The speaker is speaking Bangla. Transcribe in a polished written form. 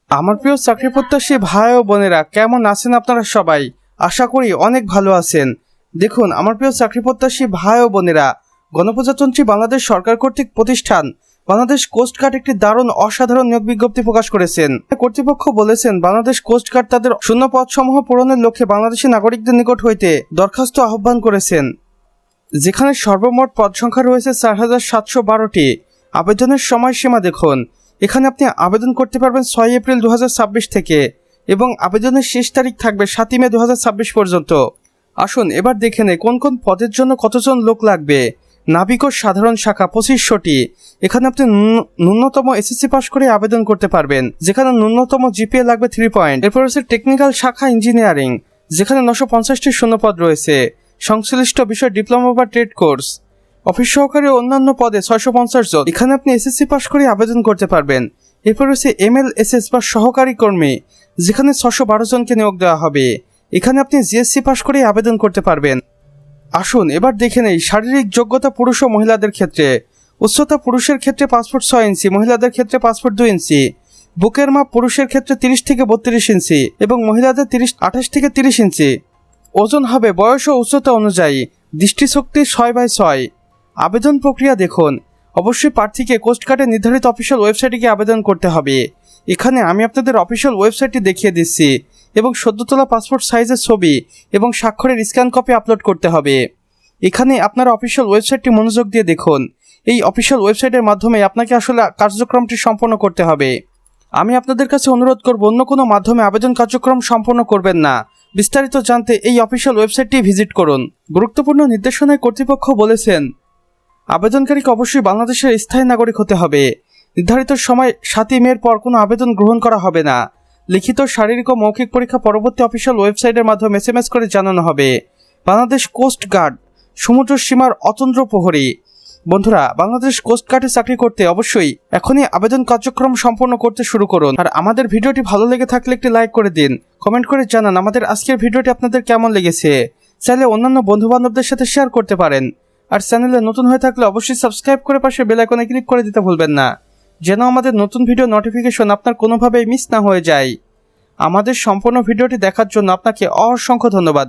আমার প্রিয় চাকরি প্রত্যাশী ভাই ও বোনেরা, কেমন আছেন আপনারা সবাই? আশা করি অনেক ভালো আছেন। দেখুন আমার প্রিয় চাকরি প্রত্যাশী ভাই ও বোনেরা, গণপ্রজাতন্ত্রী বাংলাদেশ সরকার কর্তৃক প্রতিষ্ঠান বাংলাদেশ কোস্টগার্ড একটি দারুণ অসাধারণ নিয়োগ বিজ্ঞপ্তি প্রকাশ করেছেন। কর্তৃপক্ষ বলেছেন, বাংলাদেশ কোস্টগার্ড তাদের শূন্য পদসমূহ পূরণের লক্ষ্যে বাংলাদেশি নাগরিকদের নিকট হইতে দরখাস্ত আহ্বান করেছেন, যেখানে সর্বমোট পদ সংখ্যা রয়েছে ৪,৭১২টি। আবেদনের সময়সীমা দেখুন, এখানে আপনি আবেদন করতে পারবেন ৬ এপ্রিল ২০২৬ থেকে এবং আবেদনের শেষ তারিখ থাকবে ৭ মে ২০২৬ পর্যন্ত। আসুন এবার দেখে নেই কোন কোন পদের জন্য কতজন লোক লাগবে। নাবিক ও সাধারণ শাখা ২৫০০টি। এখানে আপনি ন্যূনতম এসএসসি পাস করে আবেদন করতে পারবেন, যেখানে ন্যূনতম জিপিএ লাগবে 3 পয়েন্ট। এরপর হচ্ছে টেকনিক্যাল শাখা ইঞ্জিনিয়ারিং, যেখানে ৯৫০টি শূন্যপদ রয়েছে। সংশ্লিষ্ট বিষয় ডিপ্লোমা বা ট্রেড কোর্স। অফিস সহকারী অন্যান্য পদে ৬৫০ জন। এখানে আপনি এসএসসি পাস করে আবেদন করতে পারবেন। এরপর হচ্ছে এমএলএসএস বা সহকারী কর্মী, যেখানে ৬১২ জনকে নিয়োগ দেওয়া হবে। এখানে আপনি জিএসসি পাস করে আবেদন করতে পারবেন। আসুন এবার দেখে নেই শারীরিক যোগ্যতা পুরুষ ও মহিলাদের ক্ষেত্রে। উচ্চতা পুরুষের ক্ষেত্রে 5 ফুট 6 ইঞ্চি, মহিলাদের ক্ষেত্রে 5 ফুট 2 ইঞ্চি। বুকের মাপ পুরুষের ক্ষেত্রে 30 থেকে 32 ইঞ্চি এবং মহিলাদের 28 থেকে 30 ইঞ্চি। ওজন হবে বয়স ও উচ্চতা অনুযায়ী। দৃষ্টিশক্তি 6/6। আবেদন প্রক্রিয়া দেখুন, অবশ্যই প্রার্থীকে কোস্টগার্ডের নির্ধারিত অফিসিয়াল ওয়েবসাইটে গিয়ে আবেদন করতে হবে। এখানে আমি আপনাদের অফিসিয়াল ওয়েবসাইটটি দেখিয়ে দিচ্ছি এবং সদ্য তোলা পাসপোর্ট সাইজের ছবি এবং স্বাক্ষরের স্ক্যান কপি আপলোড করতে হবে। এখানে আপনারা অফিসিয়াল ওয়েবসাইটটি মনোযোগ দিয়ে দেখুন। এই অফিসিয়াল ওয়েবসাইটের মাধ্যমে আপনাকে আসলে কার্যক্রমটি সম্পন্ন করতে হবে। আমি আপনাদের কাছে অনুরোধ করব, অন্য কোনো মাধ্যমে আবেদন কার্যক্রম সম্পন্ন করবেন না। বিস্তারিত জানতে এই অফিসিয়াল ওয়েবসাইটটি ভিজিট করুন। গুরুত্বপূর্ণ নির্দেশনায় কর্তৃপক্ষ বলেছেন, আবেদনকারীকে অবশ্যই বাংলাদেশের স্থায়ী নাগরিক হতে হবে। নির্ধারিত সময় ৭ মের পর কোনো আবেদন গ্রহণ করা হবে না। লিখিত, শারীরিক ও মৌখিক পরীক্ষা পরবর্তী অফিসিয়াল ওয়েবসাইটের মাধ্যমে SMS করে জানানো হবে। বাংলাদেশ কোস্ট গার্ড, সমুদ্র সীমার অতন্দ্র প্রহরী। বন্ধুরা, বাংলাদেশ কোস্ট গার্ডে চাকরি করতে অবশ্যই এখনই আবেদন কার্যক্রম সম্পন্ন করতে শুরু করুন। আর আমাদের ভিডিওটি ভালো লেগে থাকলে একটি লাইক করে দিন, কমেন্ট করে জানান আমাদের আজকের ভিডিওটি আপনাদের কেমন লেগেছে। চাইলে অন্যান্য বন্ধু বান্ধবদের সাথে শেয়ার করতে পারেন। আর চ্যানেলে নতুন হয়ে থাকলে অবশ্যই সাবস্ক্রাইব করে পাশে বেল আইকনে ক্লিক করে দিতে ভুলবেন না, যেন আমাদের নতুন ভিডিও নোটিফিকেশন আপনার কোনোভাবেই মিস না হয়ে যায়। আমাদের সম্পূর্ণ ভিডিওটি দেখার জন্য আপনাকে অসংখ্য ধন্যবাদ।